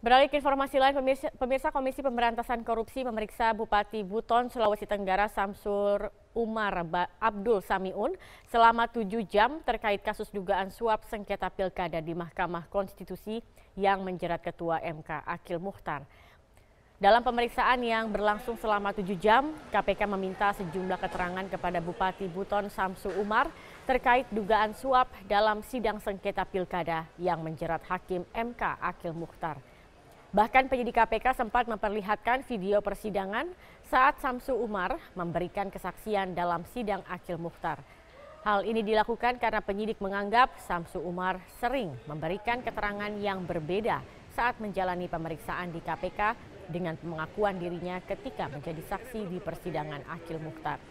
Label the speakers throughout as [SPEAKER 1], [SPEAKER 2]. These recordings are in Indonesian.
[SPEAKER 1] Beralih ke informasi lain, pemirsa Komisi Pemberantasan Korupsi memeriksa Bupati Buton, Sulawesi Tenggara Samsur Umar Abdul Samiun selama 7 jam terkait kasus dugaan suap sengketa pilkada di Mahkamah Konstitusi yang menjerat Ketua MK Akil Mukhtar. Dalam pemeriksaan yang berlangsung selama 7 jam, KPK meminta sejumlah keterangan kepada Bupati Buton Samsur Umar terkait dugaan suap dalam sidang sengketa pilkada yang menjerat Hakim MK Akil Mukhtar. Bahkan penyidik KPK sempat memperlihatkan video persidangan saat Samsur Umar memberikan kesaksian dalam sidang Akil Mukhtar. Hal ini dilakukan karena penyidik menganggap Samsur Umar sering memberikan keterangan yang berbeda saat menjalani pemeriksaan di KPK dengan pengakuan dirinya ketika menjadi saksi di persidangan Akil Mukhtar.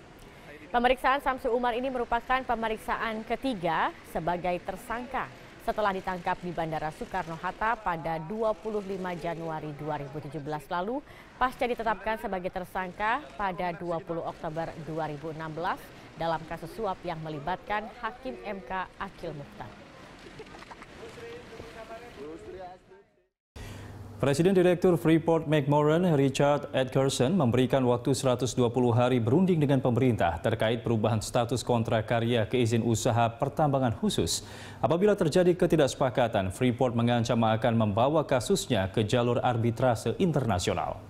[SPEAKER 1] Pemeriksaan Samsur Umar ini merupakan pemeriksaan ketiga sebagai tersangka setelah ditangkap di Bandara Soekarno-Hatta pada 25 Januari 2017 lalu, pasca ditetapkan sebagai tersangka pada 20 Oktober 2016 dalam kasus suap yang melibatkan Hakim MK Akil Mukhtar.
[SPEAKER 2] Presiden Direktur Freeport-McMoRan Richard Edgerson memberikan waktu 120 hari berunding dengan pemerintah terkait perubahan status kontrak karya ke izin usaha pertambangan khusus. Apabila terjadi ketidaksepakatan, Freeport mengancam akan membawa kasusnya ke jalur arbitrase internasional.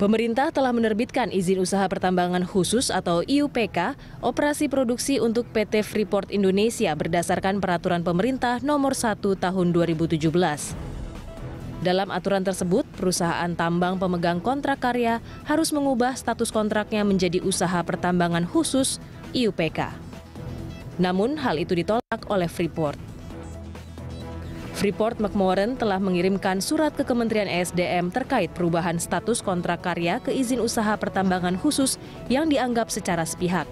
[SPEAKER 3] Pemerintah telah menerbitkan izin usaha pertambangan khusus atau IUPK operasi produksi untuk PT Freeport Indonesia berdasarkan Peraturan Pemerintah Nomor 1 Tahun 2017. Dalam aturan tersebut, perusahaan tambang pemegang kontrak karya harus mengubah status kontraknya menjadi usaha pertambangan khusus IUPK. Namun hal itu ditolak oleh Freeport. Freeport-McMoRan telah mengirimkan surat ke Kementerian ESDM terkait perubahan status kontrak karya ke izin usaha pertambangan khusus yang dianggap secara sepihak.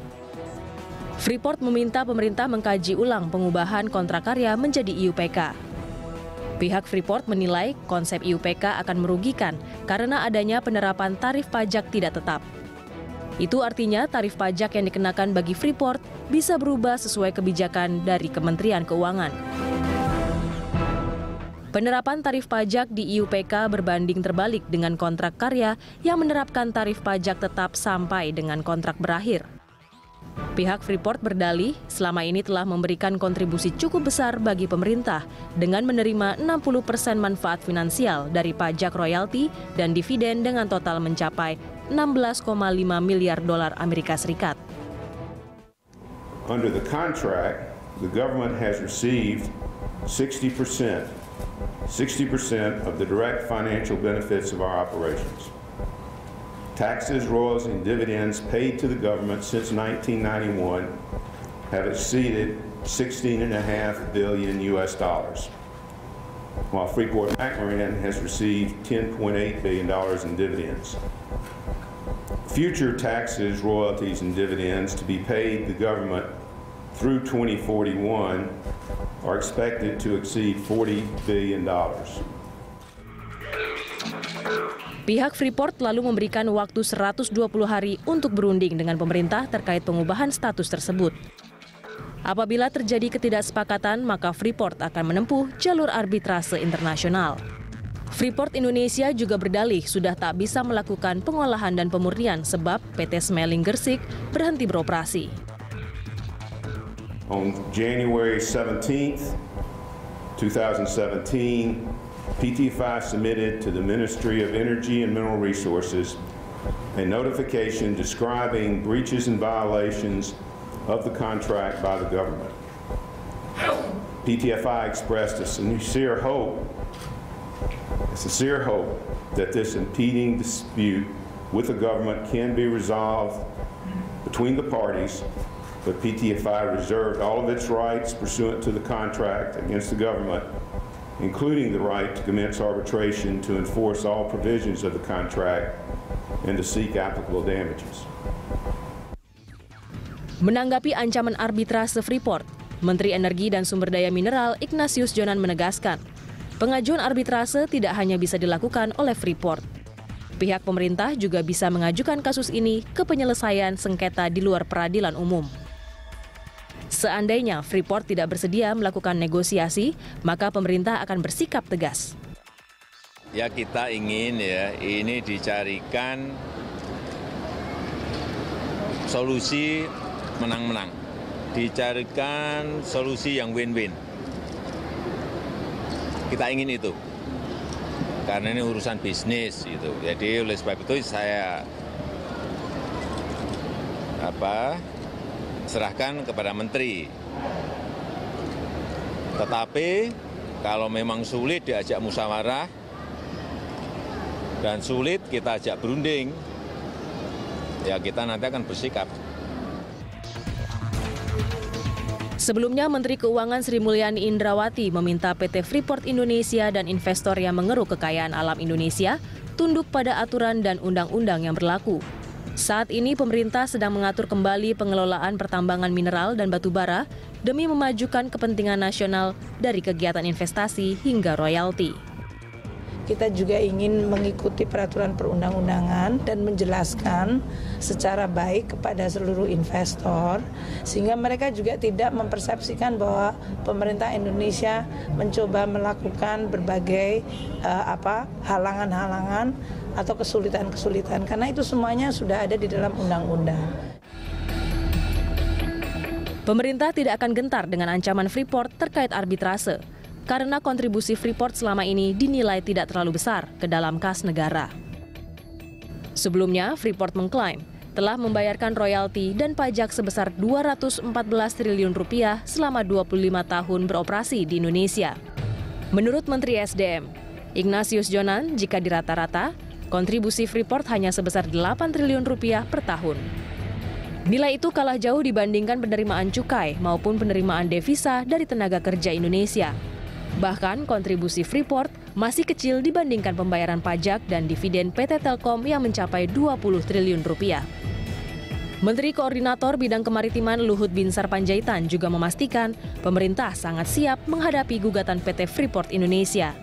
[SPEAKER 3] Freeport meminta pemerintah mengkaji ulang pengubahan kontrak karya menjadi IUPK. Pihak Freeport menilai konsep IUPK akan merugikan karena adanya penerapan tarif pajak tidak tetap. Itu artinya tarif pajak yang dikenakan bagi Freeport bisa berubah sesuai kebijakan dari Kementerian Keuangan. Penerapan tarif pajak di IUPK berbanding terbalik dengan kontrak karya yang menerapkan tarif pajak tetap sampai dengan kontrak berakhir. Pihak Freeport berdalih selama ini telah memberikan kontribusi cukup besar bagi pemerintah dengan menerima 60% manfaat finansial dari pajak royalti dan dividen dengan total mencapai 16,5 miliar dolar Amerika Serikat.
[SPEAKER 4] Under the contract, the government has received 60% of the direct financial benefits of our operations. Taxes, royalties, and dividends paid to the government since 1991 have exceeded $16.5 billion, while Freeport-McMoRan has received $10.8 billion in dividends. Future taxes, royalties, and dividends to be paid the government through 2041 are expected to exceed $40 billion.
[SPEAKER 3] Pihak Freeport lalu memberikan waktu 120 hari untuk berunding dengan pemerintah terkait pengubahan status tersebut. Apabila terjadi ketidaksepakatan, maka Freeport akan menempuh jalur arbitrase internasional. Freeport Indonesia juga berdalih sudah tak bisa melakukan pengolahan dan pemurnian sebab PT Smelling Gersik berhenti beroperasi.
[SPEAKER 4] On January 17th, 2017, PT-FI submitted to the Ministry of Energy and Mineral Resources a notification describing breaches and violations of the contract by the government. PT-FI expressed a sincere hope that this impeding dispute with the government can be resolved between the parties, but PT-FI reserved all of its rights pursuant to the contract against the government, including the right to commence arbitration to enforce all provisions of the contract and to seek applicable damages.
[SPEAKER 3] Menanggapi ancaman arbitrase Freeport, Menteri Energi dan Sumber Daya Mineral Ignatius Jonan menegaskan, pengajuan arbitrase tidak hanya bisa dilakukan oleh Freeport. Pihak pemerintah juga bisa mengajukan kasus ini ke penyelesaian sengketa di luar peradilan umum. Seandainya Freeport tidak bersedia melakukan negosiasi, maka pemerintah akan bersikap tegas.
[SPEAKER 5] Ya kita ingin ini dicarikan solusi menang-menang, dicarikan solusi yang win-win. Kita ingin itu, karena ini urusan bisnis gitu. Jadi oleh sebab itu saya serahkan kepada menteri. Tetapi kalau memang sulit diajak musyawarah dan sulit kita ajak berunding, ya kita nanti akan bersikap.
[SPEAKER 3] Sebelumnya, Menteri Keuangan Sri Mulyani Indrawati meminta PT Freeport Indonesia dan investor yang mengeruk kekayaan alam Indonesia tunduk pada aturan dan undang-undang yang berlaku. Saat ini pemerintah sedang mengatur kembali pengelolaan pertambangan mineral dan batu bara demi memajukan kepentingan nasional dari kegiatan investasi hingga royalti.
[SPEAKER 6] Kita juga ingin mengikuti peraturan perundang-undangan dan menjelaskan secara baik kepada seluruh investor sehingga mereka juga tidak mempersepsikan bahwa pemerintah Indonesia mencoba melakukan berbagai halangan-halangan atau kesulitan-kesulitan karena itu semuanya sudah ada di dalam undang-undang.
[SPEAKER 3] Pemerintah tidak akan gentar dengan ancaman Freeport terkait arbitrase, karena kontribusi Freeport selama ini dinilai tidak terlalu besar ke dalam kas negara. Sebelumnya, Freeport mengklaim telah membayarkan royalti dan pajak sebesar 214 triliun rupiah selama 25 tahun beroperasi di Indonesia. Menurut Menteri SDM, Ignatius Jonan, jika dirata-rata, kontribusi Freeport hanya sebesar 8 triliun rupiah per tahun. Nilai itu kalah jauh dibandingkan penerimaan cukai maupun penerimaan devisa dari tenaga kerja Indonesia. Bahkan kontribusi Freeport masih kecil dibandingkan pembayaran pajak dan dividen PT Telkom yang mencapai 20 triliun rupiah. Menteri Koordinator Bidang Kemaritiman Luhut Binsar Panjaitan juga memastikan pemerintah sangat siap menghadapi gugatan PT Freeport Indonesia.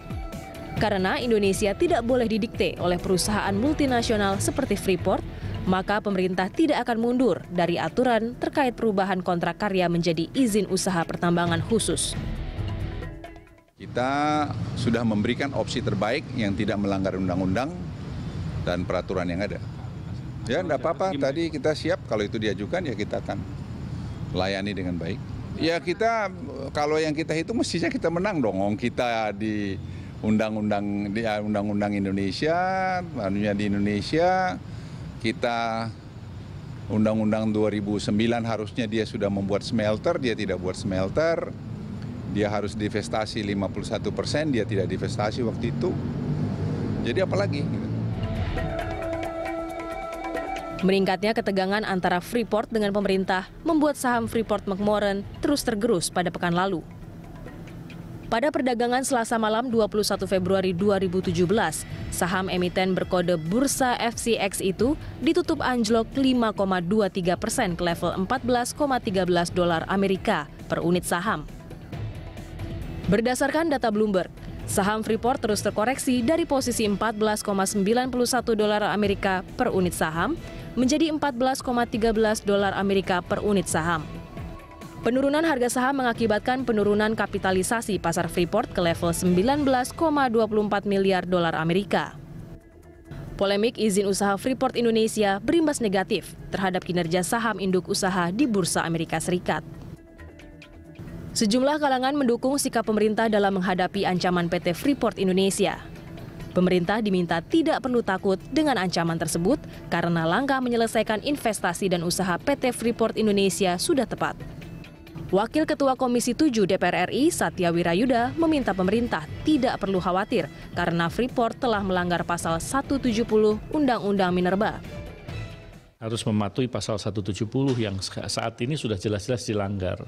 [SPEAKER 3] Karena Indonesia tidak boleh didikte oleh perusahaan multinasional seperti Freeport, maka pemerintah tidak akan mundur dari aturan terkait perubahan kontrak karya menjadi izin usaha pertambangan khusus.
[SPEAKER 7] Kita sudah memberikan opsi terbaik yang tidak melanggar undang-undang dan peraturan yang ada. Ya, enggak apa-apa, tadi kita siap kalau itu diajukan ya kita akan layani dengan baik. Ya kita, kalau yang kita hitung mestinya kita menang dong. Kita di undang-undang Indonesia, manunya di Indonesia, kita undang-undang 2009 harusnya dia sudah membuat smelter, dia tidak buat smelter. Dia harus divestasi 51%, dia tidak divestasi waktu itu. Jadi apalagi?
[SPEAKER 3] Meningkatnya ketegangan antara Freeport dengan pemerintah membuat saham Freeport-McMoRan terus tergerus pada pekan lalu. Pada perdagangan Selasa malam 21 Februari 2017, saham emiten berkode Bursa FCX itu ditutup anjlok 5,23% ke level $14,13 Amerika per unit saham. Berdasarkan data Bloomberg, saham Freeport terus terkoreksi dari posisi $14,91 Amerika per unit saham menjadi $14,13 Amerika per unit saham. Penurunan harga saham mengakibatkan penurunan kapitalisasi pasar Freeport ke level $19,24 miliar Amerika. Polemik izin usaha Freeport Indonesia berimbas negatif terhadap kinerja saham induk usaha di Bursa Amerika Serikat. Sejumlah kalangan mendukung sikap pemerintah dalam menghadapi ancaman PT Freeport Indonesia. Pemerintah diminta tidak perlu takut dengan ancaman tersebut karena langkah menyelesaikan investasi dan usaha PT Freeport Indonesia sudah tepat. Wakil Ketua Komisi 7 DPR RI, Satya Wirayuda, meminta pemerintah tidak perlu khawatir karena Freeport telah melanggar pasal 170 Undang-Undang Minerba.
[SPEAKER 8] Harus mematuhi pasal 170 yang saat ini sudah jelas-jelas dilanggar.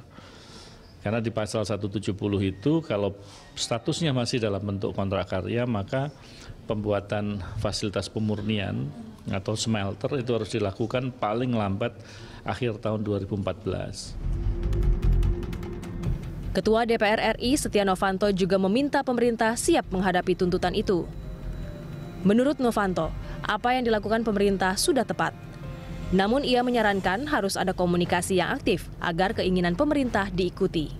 [SPEAKER 8] Karena di pasal 170 itu kalau statusnya masih dalam bentuk kontrak karya, maka pembuatan fasilitas pemurnian atau smelter itu harus dilakukan paling lambat akhir tahun 2014.
[SPEAKER 3] Ketua DPR RI Setia Novanto juga meminta pemerintah siap menghadapi tuntutan itu. Menurut Novanto, apa yang dilakukan pemerintah sudah tepat. Namun ia menyarankan harus ada komunikasi yang aktif agar keinginan pemerintah diikuti.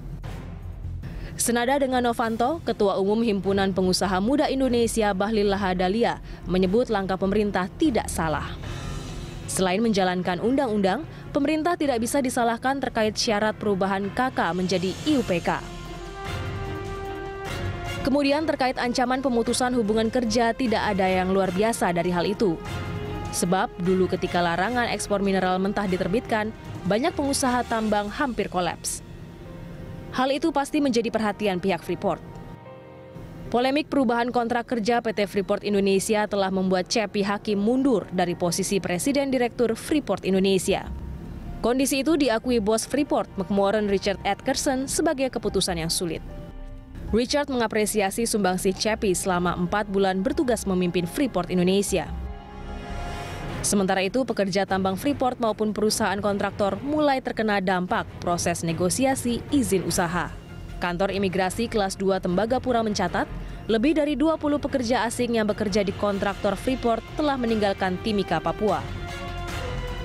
[SPEAKER 3] Senada dengan Novanto, Ketua Umum Himpunan Pengusaha Muda Indonesia Bahlil Lahadalia menyebut langkah pemerintah tidak salah. Selain menjalankan undang-undang, pemerintah tidak bisa disalahkan terkait syarat perubahan KK menjadi IUPK. Kemudian terkait ancaman pemutusan hubungan kerja, tidak ada yang luar biasa dari hal itu. Sebab dulu ketika larangan ekspor mineral mentah diterbitkan, banyak pengusaha tambang hampir kolaps. Hal itu pasti menjadi perhatian pihak Freeport. Polemik perubahan kontrak kerja PT Freeport Indonesia telah membuat Cepi Hakim mundur dari posisi Presiden Direktur Freeport Indonesia. Kondisi itu diakui bos Freeport, McMoran Richard Edgerson, sebagai keputusan yang sulit. Richard mengapresiasi sumbangsih Cepi selama 4 bulan bertugas memimpin Freeport Indonesia. Sementara itu, pekerja tambang Freeport maupun perusahaan kontraktor mulai terkena dampak proses negosiasi izin usaha. Kantor Imigrasi Kelas 2 Tembagapura mencatat, lebih dari 20 pekerja asing yang bekerja di kontraktor Freeport telah meninggalkan Timika, Papua.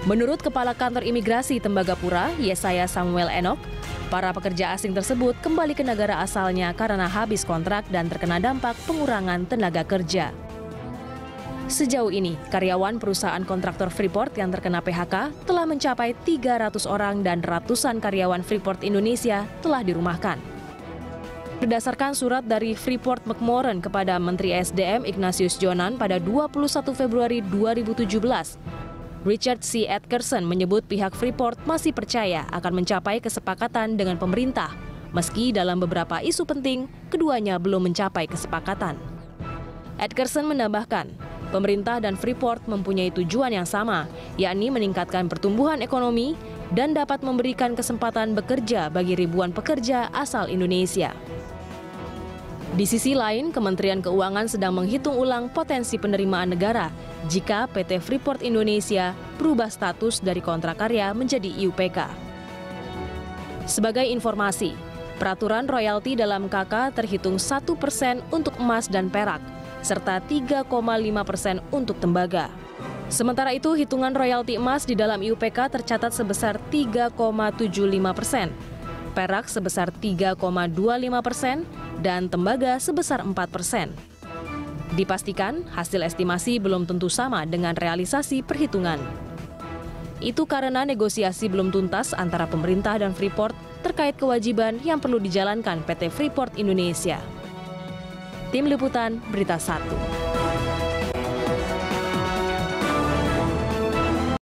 [SPEAKER 3] Menurut Kepala Kantor Imigrasi Tembagapura, Yesaya Samuel Enoch, para pekerja asing tersebut kembali ke negara asalnya karena habis kontrak dan terkena dampak pengurangan tenaga kerja. Sejauh ini, karyawan perusahaan kontraktor Freeport yang terkena PHK telah mencapai 300 orang dan ratusan karyawan Freeport Indonesia telah dirumahkan. Berdasarkan surat dari Freeport McMoran kepada Menteri SDM Ignatius Jonan pada 21 Februari 2017, Richard C. Edgerson menyebut pihak Freeport masih percaya akan mencapai kesepakatan dengan pemerintah, meski dalam beberapa isu penting keduanya belum mencapai kesepakatan. Edgerson menambahkan, pemerintah dan Freeport mempunyai tujuan yang sama, yakni meningkatkan pertumbuhan ekonomi dan dapat memberikan kesempatan bekerja bagi ribuan pekerja asal Indonesia. Di sisi lain, Kementerian Keuangan sedang menghitung ulang potensi penerimaan negara jika PT Freeport Indonesia berubah status dari kontrak karya menjadi IUPK. Sebagai informasi, peraturan royalti dalam KK terhitung 1% untuk emas dan perak, serta 3,5% untuk tembaga. Sementara itu, hitungan royalti emas di dalam IUPK tercatat sebesar 3,75%, perak sebesar 3,25%, dan tembaga sebesar 4%. Dipastikan, hasil estimasi belum tentu sama dengan realisasi perhitungan. Itu karena negosiasi belum tuntas antara pemerintah dan Freeport terkait kewajiban yang perlu dijalankan PT Freeport Indonesia. Tim Liputan Berita 1.